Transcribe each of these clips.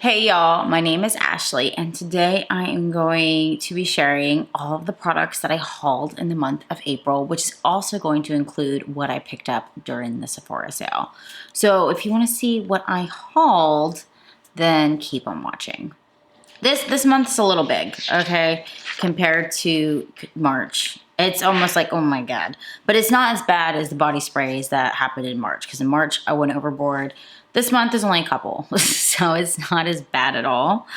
Hey y'all, my name is Ashley and today I am going to be sharing all of the products that I hauled in the month of April, which is also going to include what I picked up during the Sephora sale. So if you want to see what I hauled, then keep on watching. This month's a little big, okay, compared to March. It's almost like, oh my God. But it's not as bad as the body sprays that happened in March, because in March I went overboard. This month is only a couple, so it's not as bad at all.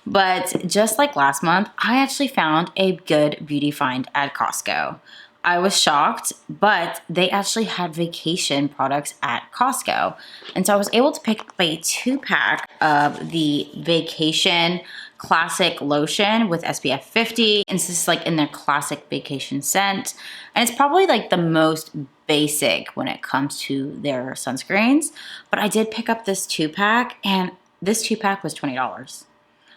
But just like last month, I actually found a good beauty find at Costco. I was shocked, but they actually had vacation products at Costco. And so I was able to pick up a 2-pack of the Vacation Classic Lotion with SPF 50. And this is like in their classic vacation scent. And it's probably like the most basic when it comes to their sunscreens. But I did pick up this 2-pack and this 2-pack was $20.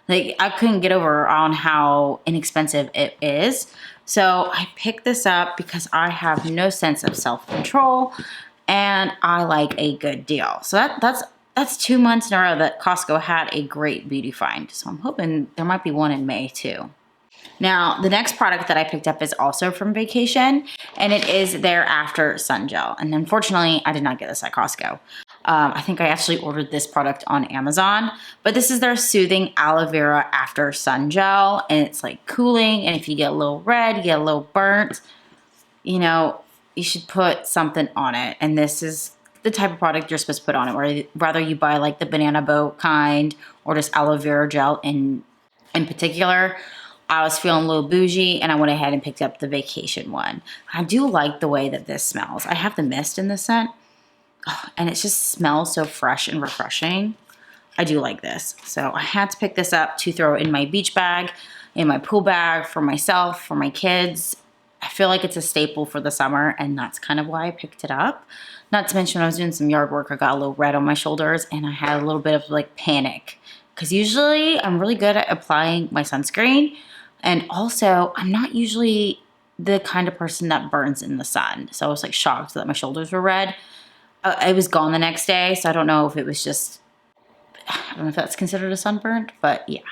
Like, I couldn't get over on how inexpensive it is. So I picked this up because I have no sense of self-control and I like a good deal. So that's 2 months in a row that Costco had a great beauty find. So I'm hoping there might be one in May too. Now, the next product that I picked up is also from Vacation, and it is their After Sun Gel. And unfortunately, I did not get this at Costco. I think I actually ordered this product on Amazon, but this is their Soothing Aloe Vera After Sun Gel, and it's like cooling, and if you get a little red, you get a little burnt, you know, you should put something on it. And this is the type of product you're supposed to put on it, whether you buy like the banana boat kind or just aloe vera gel in particular. I was feeling a little bougie and I went ahead and picked up the Vacation one. I do like the way that this smells. I have the mist in this scent, and it just smells so fresh and refreshing. I do like this. So I had to pick this up to throw in my beach bag, in my pool bag, for myself, for my kids. I feel like it's a staple for the summer, and that's kind of why I picked it up. Not to mention when I was doing some yard work, I got a little red on my shoulders and I had a little bit of like panic. Because usually I'm really good at applying my sunscreen. And also, I'm not usually the kind of person that burns in the sun. So I was like shocked that my shoulders were red. It was gone the next day, so I don't know if it was just, I don't know if that's considered a sunburn, but yeah.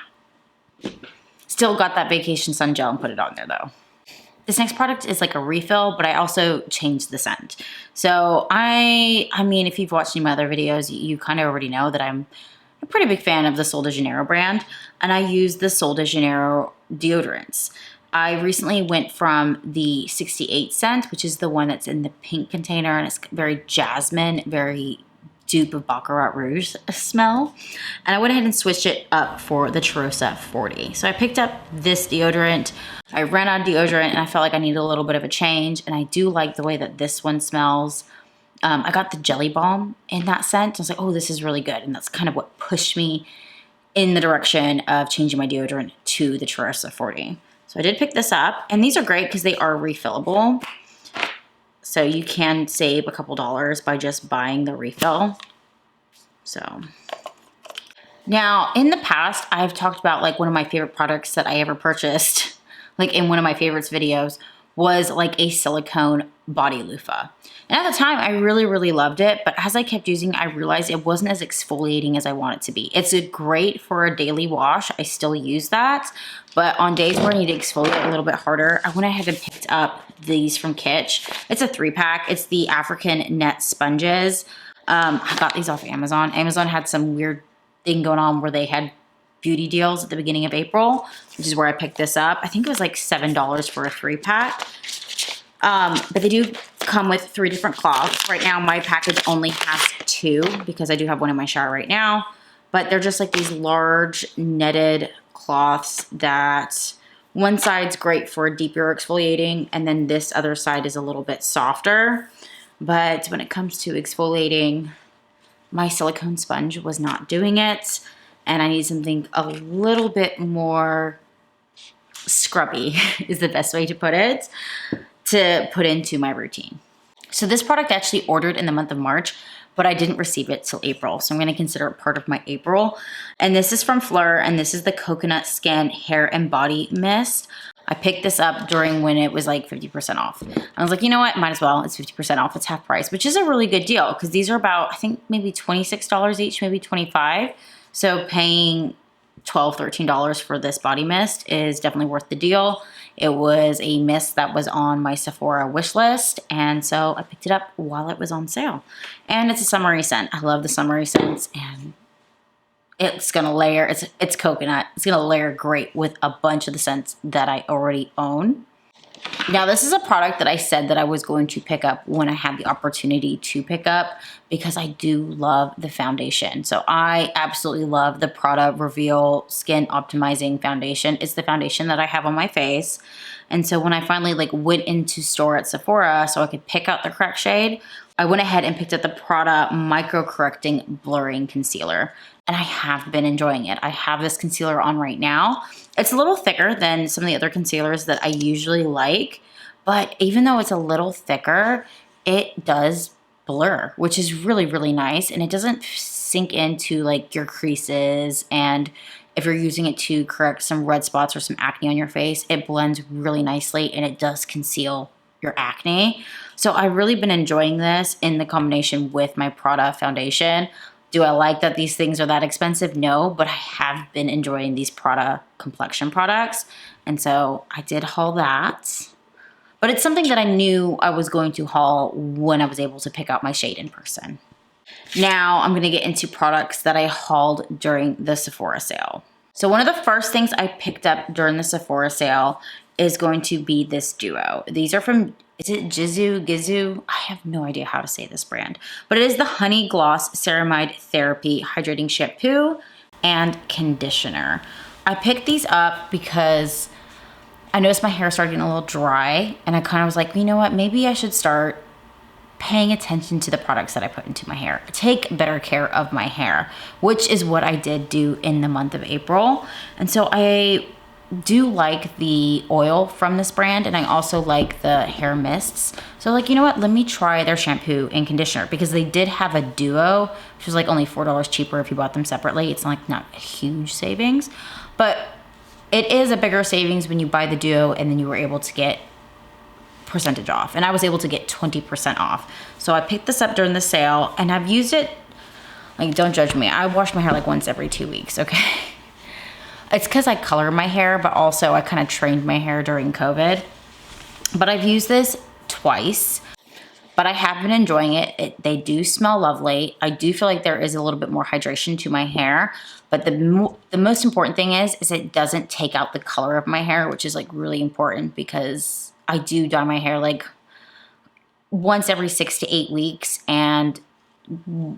Still got that Vacation Sun Gel and put it on there though. This next product is like a refill, but I also changed the scent. So I mean, if you've watched any of my other videos, you kind of already know that I'm a pretty big fan of the Sol de Janeiro brand, and I use the Sol de Janeiro deodorants. I recently went from the 68 scent, which is the one that's in the pink container, and it's very jasmine, very dupe of Baccarat Rouge smell. And I went ahead and switched it up for the Cheirosa 40. So I picked up this deodorant. I ran out of deodorant and I felt like I needed a little bit of a change, and I do like the way that this one smells. I got the Jelly Balm in that scent. I was like, oh, this is really good. And that's kind of what pushed me in the direction of changing my deodorant to the Cheirosa 40. So I did pick this up, and these are great because they are refillable. So you can save a couple dollars by just buying the refill. So now in the past, I've talked about like one of my favorite products that I ever purchased, like in one of my favorites videos, was like a silicone body loofah. And at the time, I really, really loved it. But as I kept using it, I realized it wasn't as exfoliating as I want it to be. It's great for a daily wash. I still use that. But on days where I need to exfoliate a little bit harder, I went ahead and picked up these from Kitsch. It's a 3-pack. It's the African Net Sponges. I got these off Amazon. Amazon had some weird thing going on where they had beauty deals at the beginning of April, which is where I picked this up. I think it was like $7 for a 3-pack. But they do come with 3 different cloths. Right now, my package only has 2 because I do have one in my shower right now. But they're just like these large netted cloths that one side's great for deeper exfoliating, and then this other side is a little bit softer. But when it comes to exfoliating, my silicone sponge was not doing it. And I need something a little bit more scrubby is the best way to put it, to put into my routine. So this product I actually ordered in the month of March, but I didn't receive it till April. So I'm going to consider it part of my April. And this is from Fleur, and this is the Coconut Skin Hair and Body Mist. I picked this up during when it was like 50% off. I was like, you know what? Might as well. It's 50% off. It's half price, which is a really good deal because these are about, I think, maybe $26 each, maybe $25. So paying $12, $13 for this body mist is definitely worth the deal. It was a mist that was on my Sephora wish list, and so I picked it up while it was on sale. And it's a summery scent. I love the summery scents, and it's gonna layer, it's coconut. It's gonna layer great with a bunch of the scents that I already own. Now, this is a product that I said that I was going to pick up when I had the opportunity to pick up, because I do love the foundation. So I absolutely love the Prada Reveal Skin Optimizing Foundation. It's the foundation that I have on my face. And so when I finally went into store at Sephora so I could pick out the correct shade, I went ahead and picked up the Prada Micro Correcting Blurring Concealer. And I have been enjoying it. I have this concealer on right now. It's a little thicker than some of the other concealers that I usually like, but even though it's a little thicker, it does blur, which is really, really nice. And it doesn't sink into your creases. And if you're using it to correct some red spots or some acne on your face, it blends really nicely and it does conceal your acne. So I've really been enjoying this in the combination with my Prada foundation. Do I like that these things are that expensive? No, but I have been enjoying these Prada complexion products. And so I did haul that. But it's something that I knew I was going to haul when I was able to pick out my shade in person. Now I'm going to get into products that I hauled during the Sephora sale. So one of the first things I picked up during the Sephora sale is going to be this duo. These are from, is it Gizu? I have no idea how to say this brand, but it is the Honey Gloss Ceramide Therapy Hydrating Shampoo and Conditioner. I picked these up because I noticed my hair started getting a little dry, and I kind of was like, you know what, maybe I should start paying attention to the products that I put into my hair. Take better care of my hair, which is what I did do in the month of April. And so I do like the oil from this brand, and I also like the hair mists. So you know what, let me try their shampoo and conditioner, because they did have a duo, which was only $4 cheaper if you bought them separately. It's not a huge savings, but it is a bigger savings when you buy the duo and then you were able to get percentage off. And I was able to get 20% off. So I picked this up during the sale, and I've used it, don't judge me, I wash my hair once every 2 weeks, okay? It's because I color my hair, but also I kind of trained my hair during COVID. But I've used this twice, but I have been enjoying it. They do smell lovely. I do feel like there is a little bit more hydration to my hair, but the most important thing is it doesn't take out the color of my hair, which is really important, because I do dye my hair once every 6 to 8 weeks, and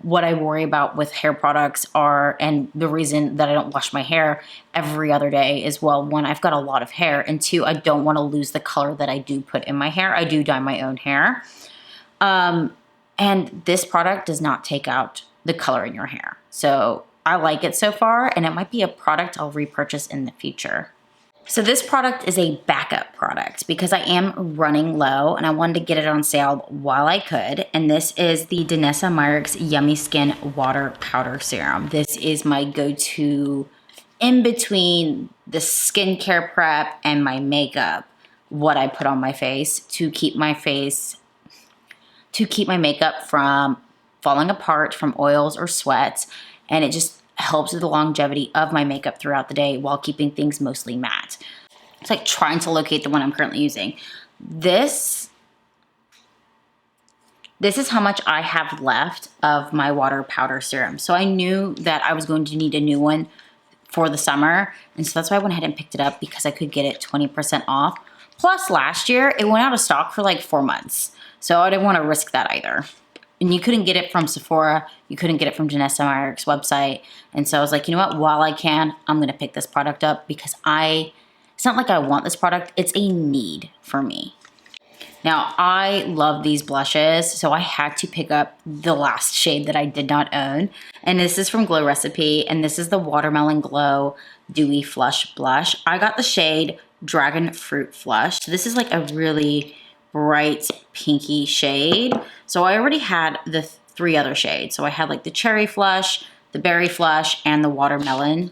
what I worry about with hair products and the reason that I don't wash my hair every other day is, well, one, I've got a lot of hair, and two, I don't want to lose the color that I do put in my hair. I do dye my own hair. And this product does not take out the color in your hair. So I like it so far, and it might be a product I'll repurchase in the future. So this product is a backup product because I am running low and I wanted to get it on sale while I could. And this is the Danessa Myricks Yummy Skin Water Powder Serum. This is my go-to in between the skincare prep and my makeup, what I put on my face to keep my makeup from falling apart from oils or sweats. And it just helps with the longevity of my makeup throughout the day while keeping things mostly matte. It's trying to locate the one I'm currently using. This is how much I have left of my water powder serum. So I knew that I was going to need a new one for the summer. And so that's why I went ahead and picked it up, because I could get it 20% off. Plus last year, it went out of stock for 4 months. So I didn't want to risk that either. And you couldn't get it from Sephora. You couldn't get it from Danessa Myricks' website. And so I was like, you know what? While I can, I'm going to pick this product up, because it's not like I want this product. It's a need for me. Now, I love these blushes, so I had to pick up the last shade that I did not own. And this is from Glow Recipe, and this is the Watermelon Glow Dewy Flush Blush. I got the shade Dragon Fruit Flush. So this is a really bright pinky shade. So I already had the 3 other shades. So I had the cherry flush, the berry flush, and the watermelon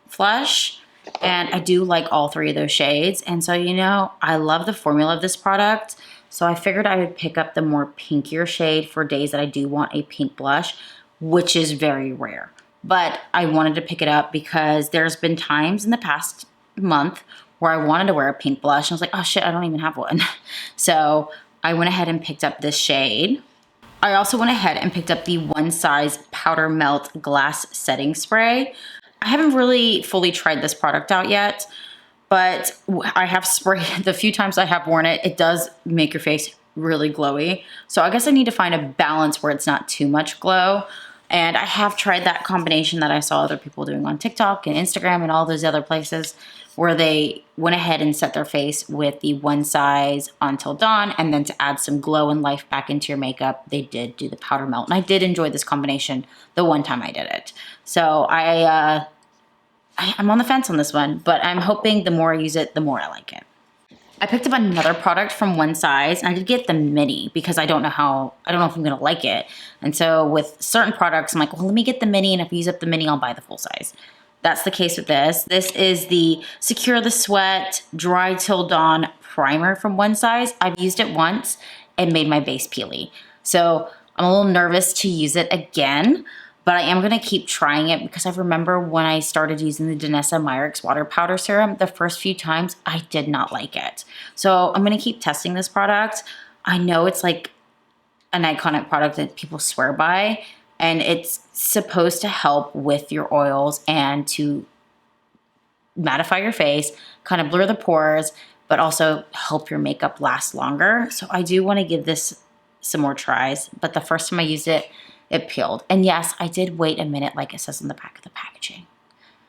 flush. And I do like all 3 of those shades. And so, I love the formula of this product. So I figured I would pick up the more pinkier shade for days that I do want a pink blush, which is very rare. but I wanted to pick it up because there's been times in the past month where I wanted to wear a pink blush. And I was like, oh shit, I don't even have one. So I went ahead and picked up this shade. I also went ahead and picked up the One Size Powder Melt Glass Setting Spray. I haven't really fully tried this product out yet, but I have sprayed the few times I have worn it. It does make your face really glowy. So I guess I need to find a balance where it's not too much glow. And I have tried that combination that I saw other people doing on TikTok and Instagram and all those other places where they went ahead and set their face with the One Size Until Dawn, and then to add some glow and life back into your makeup, they did do the powder melt. And I did enjoy this combination the one time I did it. So I'm on the fence on this one, but I'm hoping the more I use it, the more I like it. I picked up another product from One Size, and I did get the mini because I don't know if I'm gonna like it. And so with certain products, I'm like, well, let me get the mini, and if I use up the mini, I'll buy the full size. That's the case with this. This is the Secure the Sweat Dry Till Dawn Primer from One Size. I've used it once and made my base peely. So I'm a little nervous to use it again, but I am gonna keep trying it because I remember when I started using the Danessa Myricks Water Powder Serum, the first few times I did not like it. So I'm gonna keep testing this product. I know it's like an iconic product that people swear by, and it's supposed to help with your oils and to mattify your face, kind of blur the pores, but also help your makeup last longer. So I do want to give this some more tries, but the first time I used it, it peeled. And yes, I did wait a minute like it says on the back of the packaging.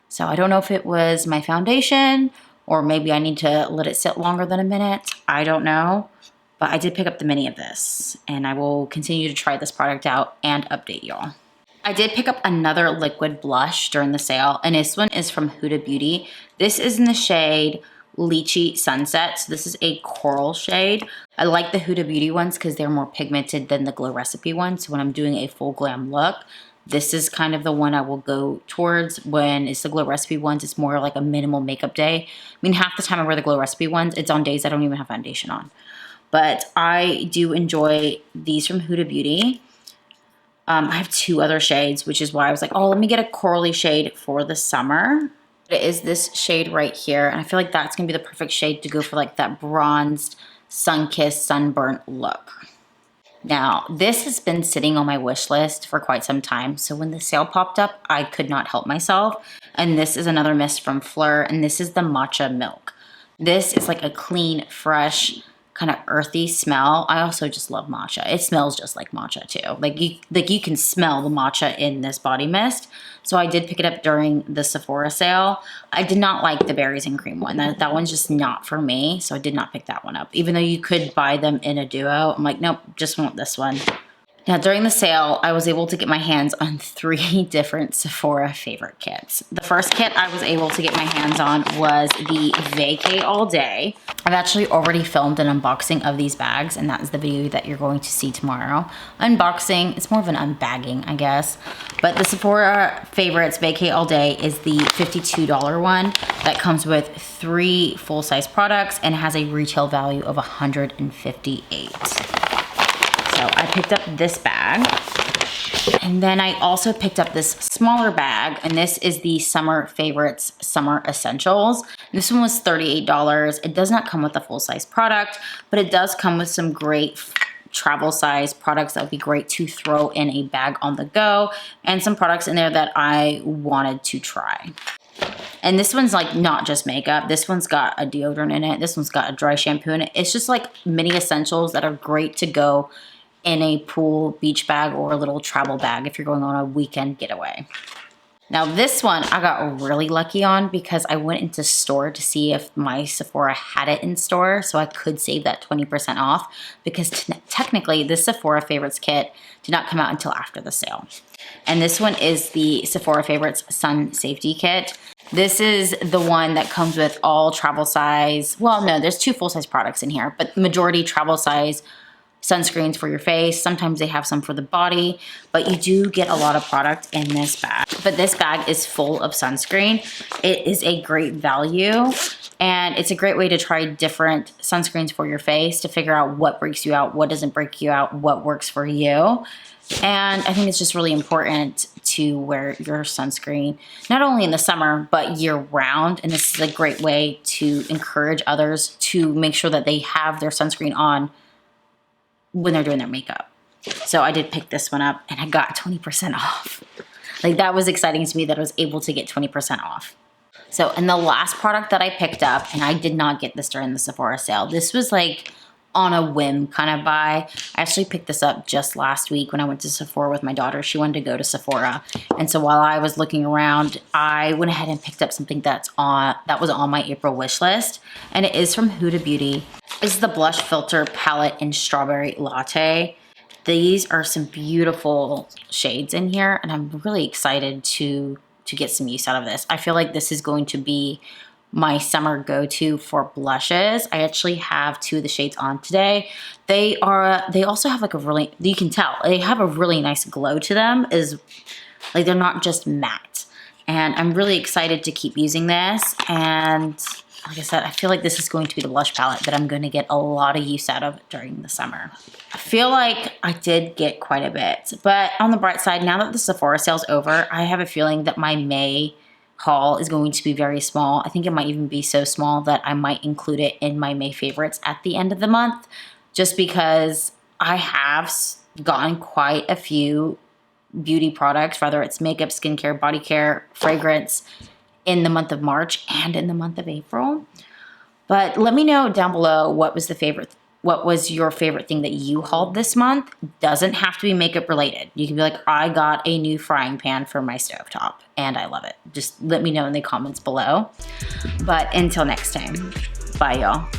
So I don't know if it was my foundation or maybe I need to let it sit longer than a minute. I don't know. But I did pick up the mini of this, and I will continue to try this product out and update y'all. I did pick up another liquid blush during the sale, and this one is from Huda Beauty. This is in the shade Lychee Sunset. So this is a coral shade. I like the Huda Beauty ones because they're more pigmented than the Glow Recipe ones. So when I'm doing a full glam look, this is kind of the one I will go towards. When it's the Glow Recipe ones, it's more like a minimal makeup day. I mean, half the time I wear the Glow Recipe ones, it's on days I don't even have foundation on. But I do enjoy these from Huda Beauty. I have two other shades, which is why I was like, oh, let me get a corally shade for the summer. It is this shade right here, and I feel like that's gonna be the perfect shade to go for like that bronzed, sun-kissed, sunburnt look. Now, this has been sitting on my wish list for quite some time, so when the sale popped up, I could not help myself. And this is another mist from Fleur, and this is the Matcha Milk. This is like a clean, fresh, kind of earthy smell. I also just love matcha. It smells just like matcha too. Like you can smell the matcha in this body mist. So I did pick it up during the Sephora sale. I did not like the berries and cream one. That one's just not for me. So I did not pick that one up. Even though you could buy them in a duo, I'm like, nope, just want this one. Now, during the sale, I was able to get my hands on 3 different Sephora favorite kits. The first kit I was able to get my hands on was the Vacay All Day. I've actually already filmed an unboxing of these bags, and that is the video that you're going to see tomorrow. Unboxing, it's more of an unbagging, I guess. But the Sephora Favorites Vacay All Day is the $52 one that comes with 3 full-size products and has a retail value of $158. So I picked up this bag, and then I also picked up this smaller bag, and this is the Summer Favorites Summer Essentials. This one was $38. It does not come with a full-size product, but it does come with some great travel size products that would be great to throw in a bag on the go, and some products in there that I wanted to try. And this one's like not just makeup. This one's got a deodorant in it. This one's got a dry shampoo in it. It's just like mini essentials that are great to go in a pool beach bag or a little travel bag if you're going on a weekend getaway. Now this one I got really lucky on because I went into store to see if my Sephora had it in store so I could save that 20% off, because technically this Sephora Favorites kit did not come out until after the sale. And this one is the Sephora Favorites Sun Safety Kit. This is the one that comes with all travel size, well no, there's 2 full-size products in here, but majority travel size sunscreens for your face. Sometimes they have some for the body, but you do get a lot of product in this bag. But this bag is full of sunscreen. It is a great value, and it's a great way to try different sunscreens for your face to figure out what breaks you out, what doesn't break you out, what works for you. And I think it's just really important to wear your sunscreen, not only in the summer, but year round. And this is a great way to encourage others to make sure that they have their sunscreen on when they're doing their makeup. So I did pick this one up and I got 20% off. Like, that was exciting to me that I was able to get 20% off. So, and the last product that I picked up, and I did not get this during the Sephora sale. This was like on a whim kind of buy. I actually picked this up just last week when I went to Sephora with my daughter. She wanted to go to Sephora. And so while I was looking around, I went ahead and picked up something that was on my April wish list. And it is from Huda Beauty. This is the Blush Filter Palette in Strawberry Latte. These are some beautiful shades in here, and I'm really excited to get some use out of this. I feel like this is going to be my summer go-to for blushes. I actually have 2 of the shades on today. They also have like a really, you can tell, they have a really nice glow to them. Is like, they're not just matte. And I'm really excited to keep using this. And like I said, I feel like this is going to be the blush palette that I'm going to get a lot of use out of during the summer. I feel like I did get quite a bit, but on the bright side, now that the Sephora sale's over, I have a feeling that my May haul is going to be very small. I think it might even be so small that I might include it in my May favorites at the end of the month, just because I have gotten quite a few beauty products, whether it's makeup, skincare, body care, fragrance, in the month of March and in the month of April. But let me know down below what was your favorite thing that you hauled this month. Doesn't have to be makeup related. You can be like, I got a new frying pan for my stovetop and I love it. Just let me know in the comments below. But until next time, bye y'all.